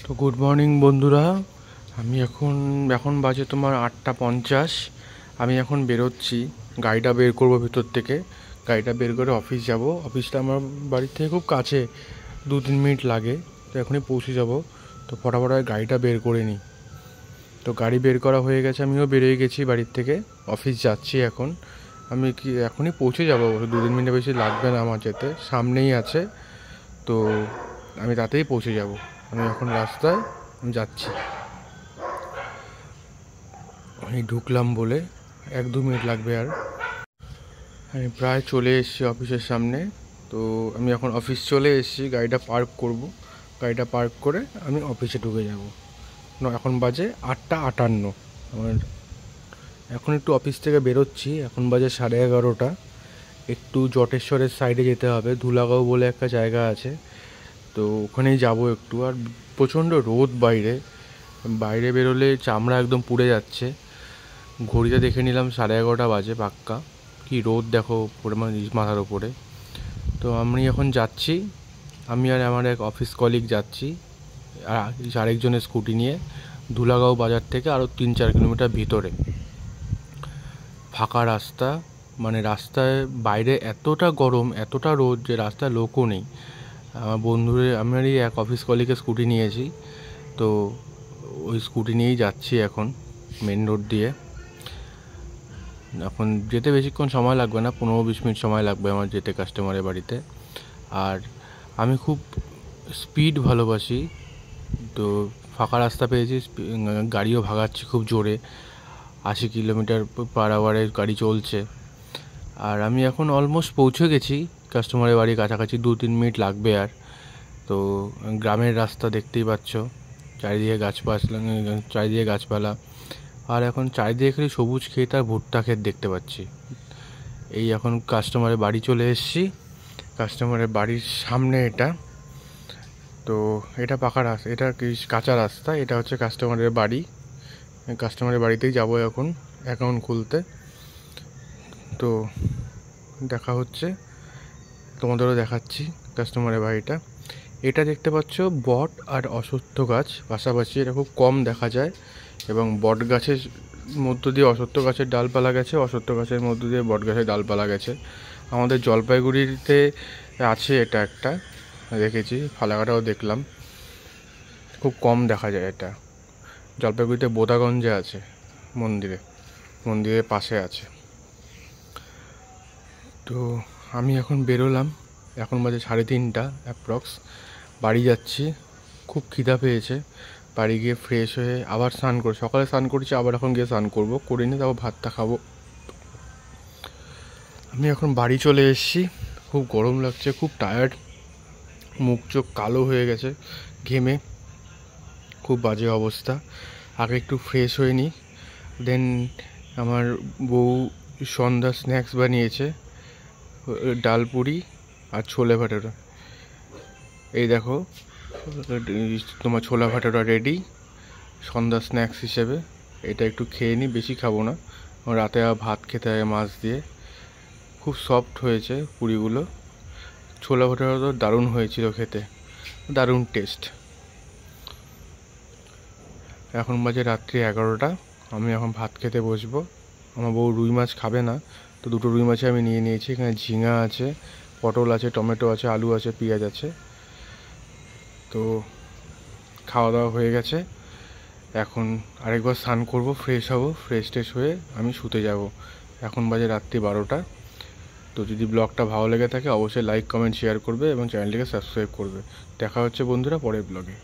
তো good morning বন্ধুরা। আমি এখন বাজে তোমার 8:50। আমি এখন বেরোচ্ছি, গাড়িটা বের করবো ভিতর থেকে। গাড়িটা বের করে অফিস যাব। অফিসটা আমার বাড়ির থেকে খুব কাছে, 2-3 মিনিট লাগে। তো এখনই পৌঁছে যাব। তো ফটাফট গাড়িটা বের করে নিই। তো গাড়ি বের করা হয়ে গেছে, আমিও বেরিয়ে গেছি বাড়ির থেকে। অফিস যাচ্ছি এখন। আমি এখনই পৌঁছে যাবো, 2-3 মিনিট বেশি লাগবে না আমার যেতে, সামনেই আছে। তো আমি তাতেই পৌঁছে যাব। আমি এখন রাস্তায় যাচ্ছি। আমি ঢুকলাম বলে 1-2 মিনিট লাগবে আর। আমি প্রায় চলে এসেছি অফিসের সামনে। তো আমি এখন অফিস চলে এসেছি, গাড়িটা পার্ক করব। গাড়িটা পার্ক করে আমি অফিসে ঢুকে যাব। এখন বাজে 8:58। আমার এখন একটু অফিস থেকে বেরোচ্ছি, এখন বাজে 11:30। একটু জটেশ্বরের সাইডে যেতে হবে, ধুলাগাঁও বলে একটা জায়গা আছে। তো ওখানেই যাব একটু। আর প্রচণ্ড রোদ বাইরে, বাইরে বেরোলে চামড়া একদম পুড়ে যাচ্ছে। ঘড়িতে দেখে নিলাম 11:30 বাজে পাক্কা। কি রোদ দেখো পুরো মাথার ওপরে। তো আমি এখন যাচ্ছি, আমি আর আমার এক অফিস কলিগ যাচ্ছি আরেকজনের স্কুটি নিয়ে, ধুলাগাঁও বাজার থেকে আরও 3-4 কিলোমিটার ভিতরে। ফাঁকা রাস্তা, মানে রাস্তায় বাইরে এতটা গরম, এতটা রোদ যে রাস্তায় লোকও নেই। আমার আমারই এক অফিস কলিগের স্কুটি নিয়েছি। তো ওই স্কুটি নিয়েই যাচ্ছি এখন মেন রোড দিয়ে। এখন যেতে বেশিক্ষণ সময় লাগবে না, 15-20 মিনিট সময় লাগবে আমার যেতে কাস্টমারের বাড়িতে। আর আমি খুব স্পিড ভালোবাসি, তো ফাঁকা রাস্তা পেয়েছি, গাড়িও ভাগাচ্ছি খুব জোরে, 80 কিলোমিটার/আওয়ারে গাড়ি চলছে। আর আমি এখন অলমোস্ট পৌঁছে গেছি কাস্টমারের বাড়ির কাছাকাছি, 2-3 মিনিট লাগবে আর। তো গ্রামের রাস্তা দেখতেই পাচ্ছ, চারিদিকে গাছপালা। আর এখন চারিদিকে খালি সবুজ ক্ষেত আর ভুট্টা ক্ষেত দেখতে পাচ্ছি। এই এখন কাস্টমারের বাড়ি চলে এসেছি, কাস্টমারের বাড়ির সামনে এটা। তো এটা পাকা রাস্তা, এটা কি কাঁচা রাস্তা, এটা হচ্ছে কাস্টমারের বাড়ি। কাস্টমারের বাড়িতেই যাব এখন অ্যাকাউন্ট খুলতে। তো দেখা হচ্ছে, তোমাদেরও দেখাচ্ছি কাস্টমারের বাড়িটা। এটা দেখতে পাচ্ছ বট আর অশ্বত্থ গাছ পাশাপাশি, এটা খুব কম দেখা যায়। এবং বট গাছের মধ্য দিয়ে অশ্বত্থ গাছের ডালপালা গেছে, অশ্বত্থ গাছের মধ্য দিয়ে বট গাছের ডালপালা গেছে। আমাদের জলপাইগুড়িতে আছে এটা একটা, দেখেছি, ফালাকাটাও দেখলাম, খুব কম দেখা যায় এটা। জলপাইগুড়িতে বোদাগঞ্জে আছে, মন্দিরের পাশে আছে। তো আমি এখন বেরোলাম, এখন বাজে 3:30 অ্যাপ্রক্স। বাড়ি যাচ্ছি, খুব খিদা পেয়েছে। বাড়ি গিয়ে ফ্রেশ হয়ে আবার স্নান করে, সকালে স্নান করেছি, আবার এখন গিয়ে স্নান করবো, করে নিয়ে তারপর ভাতটা খাবো। আমি এখন বাড়ি চলে এসেছি, খুব গরম লাগছে, খুব টায়ার্ড, মুখ চোখ কালো হয়ে গেছে ঘেমে, খুব বাজে অবস্থা। আগে একটু ফ্রেশ হয়ে নিই, দেন আমার বউ সন্ধ্যা স্ন্যাক্স বানিয়েছে, ডাল পুরি আর ছোলে ভাটোরা। এই দেখো তোমার ছোলা ভাটোরা রেডি সন্ধ্যা স্ন্যাক্স হিসেবে। এটা একটু খেয়ে নিই, বেশি খাবো না, রাতে আর ভাত খেতে হয় মাছ দিয়ে। খুব সফট হয়েছে পুরিগুলো। ছোলা ভাটোরা তো দারুণ হয়েছিল খেতে, দারুণ টেস্ট। এখন বাজে রাত্রি 11টা, আমি এখন ভাত খেতে বসবো। আমার বউ রুই মাছ খাবে না, তো 2টো রুই মাছে আমি নিয়ে নিয়েছি। এখানে ঝিঙা আছে, পটল আছে, টমেটো আছে, আলু আছে, পেঁয়াজ আছে। তো খাওয়া দাওয়া হয়ে গেছে, এখন আরেকবার স্নান করব, ফ্রেশ হব, ফ্রেশ হয়ে আমি শুতে যাব। এখন বাজে রাত্রি 12টা। তো যদি ব্লগটা ভালো লেগে থাকে অবশ্যই লাইক, কমেন্ট, শেয়ার করবে এবং চ্যানেলটিকে সাবস্ক্রাইব করবে। দেখা হচ্ছে বন্ধুরা পরের ব্লগে।